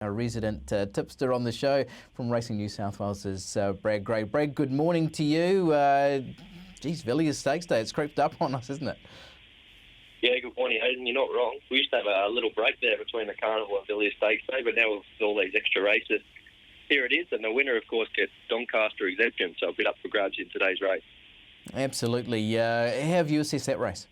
Our resident tipster on the show from Racing New South Wales is Brad Gray. Brad, good morning to you. Geez, Villiers Stakes Day, it's creeped up on us, isn't it? Yeah, good morning, Hayden. You're not wrong. We used to have a little break there between the Carnival and Villiers Stakes Day, but now with all these extra races, here it is. And the winner, of course, gets Doncaster exemption, so a bit up for grabs in today's race. Absolutely. How have you assessed that race?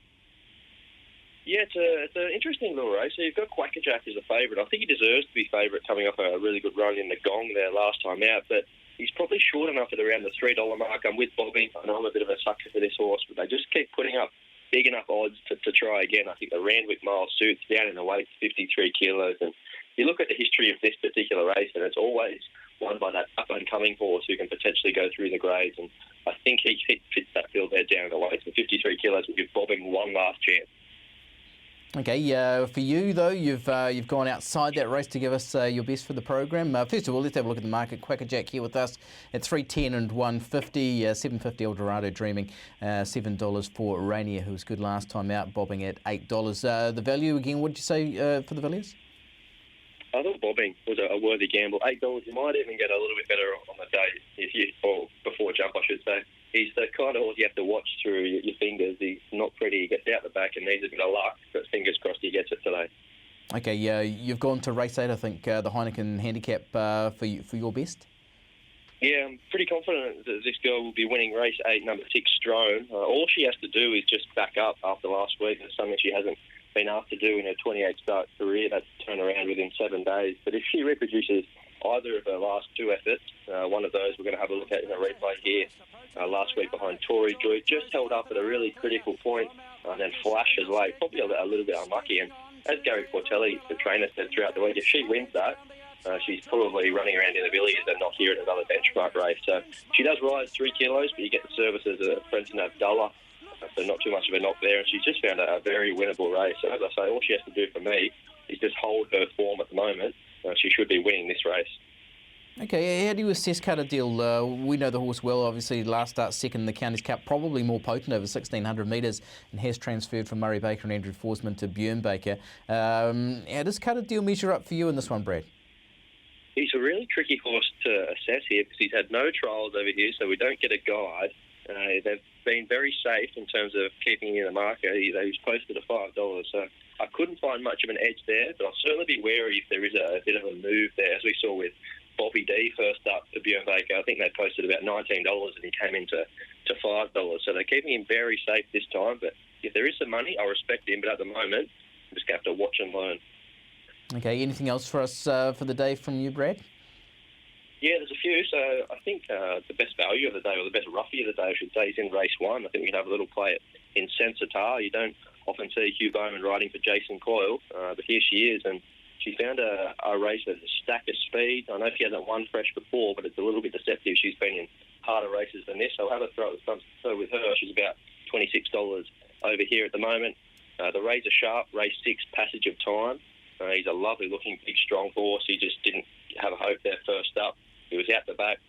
Yeah, it's an interesting little race. So you've got Quackerjack as a favourite. I think he deserves to be favourite coming off a really good run in the Gong there last time out, but he's probably short enough at around the $3 mark. I'm with Bobby. I know I'm a bit of a sucker for this horse, but they just keep putting up big enough odds to try again. I think the Randwick Mile suits down in the weight, 53 kilos. And you look at the history of this particular race, and it's always won by that up-and-coming horse who can potentially go through the grades. And I think he fits that field there down in the weight. So 53 kilos will give Bobbing one last chance. Okay, for you though, you've gone outside that race to give us your best for the program. First of all, let's have a look at the market. Quackerjack here with us at $3.10 and $1.50, $7.50 Eldorado Dreaming, $7 for Rainier, who was good last time out, bobbing at $8. The value again, what did you say for the Villiers? I thought Bobbing was a worthy gamble. $8, you might even get a little bit better on the day, or before jump, I should say. He's the kind of horse you have to watch through your fingers. He's not pretty. He gets out the back and needs a bit of luck, but fingers crossed he gets it today. Okay, you've gone to race 8, I think, the Heineken handicap for your best? Yeah, I'm pretty confident that this girl will be winning race 8, number 6, Strone. All she has to do is just back up after last week. It's something she hasn't been asked to do in her 28-start career. That's turn around within 7 days. But if she reproduces either of her last 2 efforts, one of those we're going to have a look at in a replay here. Last week behind Tory Joy, just held up at a really critical point and then flashes late, probably a little bit unlucky. And as Gary Portelli, the trainer, said throughout the week, if she wins that, she's probably running around in the Villiers and not here at another benchmark race. So she does rise 3 kilos, but you get the services of Frenton Abdullah, so not too much of a knock there. And she's just found a very winnable race. So as I say, all she has to do for me is just hold her form at the moment. She should be winning this race. Okay, how do you assess Cutter Deal? We know the horse well, obviously last start second in the Counties Cup, probably more potent over 1,600 metres and has transferred from Murray Baker and Andrew Forsman to Björn Baker. How does Cutter Deal measure up for you in this one, Brad? He's a really tricky horse to assess here because he's had no trials over here, so we don't get a guide. They've been very safe in terms of keeping him in the market. He's posted a $5, so I couldn't find much of an edge there, but I'll certainly be wary if there is a bit of a move there, as we saw with Bobby D first up to Björn Baker. I think they posted about $19 and he came into $5. So they're keeping him very safe this time. But if there is some money, I respect him. But at the moment, I'm just going to have to watch and learn. Okay, anything else for us for the day from you, Brad? Yeah, there's a few. So I think the best value of the day, or the best roughie of the day, I should say, is in race 1. I think we can have a little play in Sensitar. You don't often see Hugh Bowman riding for Jason Coyle, but here she is. And she found a race with a stack of speed. I know she hasn't won fresh before, but it's a little bit deceptive. She's been in harder races than this, so I'll have a throw with her. She's about $26 over here at the moment. The Razor Sharp, race 6, Passage of Time. He's a lovely-looking, big, strong horse. He just didn't have a hope there first up. He was out the back,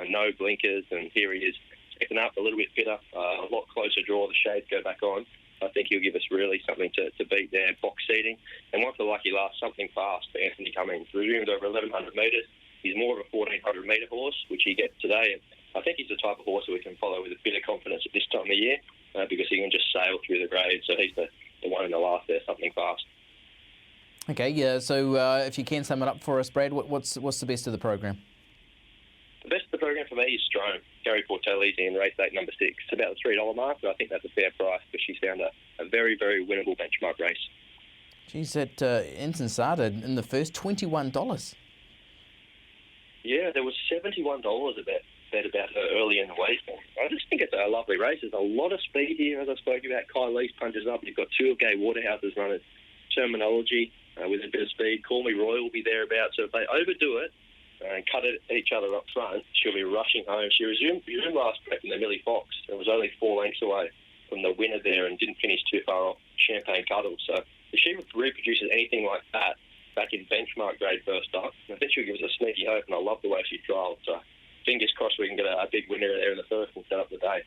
no blinkers, and here he is second up, a little bit fitter, a lot closer draw. The shades go back on. I think he'll give us really something to beat there, box seating. And one for lucky last, Something Fast for Anthony Cummings. Resumed over 1,100 metres. He's more of a 1,400-metre horse, which he gets today. And I think he's the type of horse that we can follow with a bit of confidence at this time of year because he can just sail through the grade. So he's the one in the last there, Something Fast. Okay, yeah. So if you can sum it up for us, Brad, what's the best of the program? The best of the program for me is Strome. Gary Portelli's in race 8, number 6. It's about the $3 mark, but I think that's a fair price because she's found a very, very winnable benchmark race. Geez, at Insensata in the first, $21. Yeah, there was $71 about her early in the week. I just think it's a lovely race. There's a lot of speed here, as I spoke about. Kai Lee's punches up. You've got 2 of Gay Waterhouse's runners. Terminology with a bit of speed. Call Me Roy will be thereabouts. So if they overdo it and cut each other up front, she'll be rushing home. She resumed last prep in the Millie Fox. It was only 4 lengths away from the winner there and didn't finish too far off Champagne Cuddle. So if she reproduces anything like that back in benchmark grade first up, I think she'll give us a sneaky hope, and I love the way she trialled. So fingers crossed we can get a big winner there in the first and set up the day.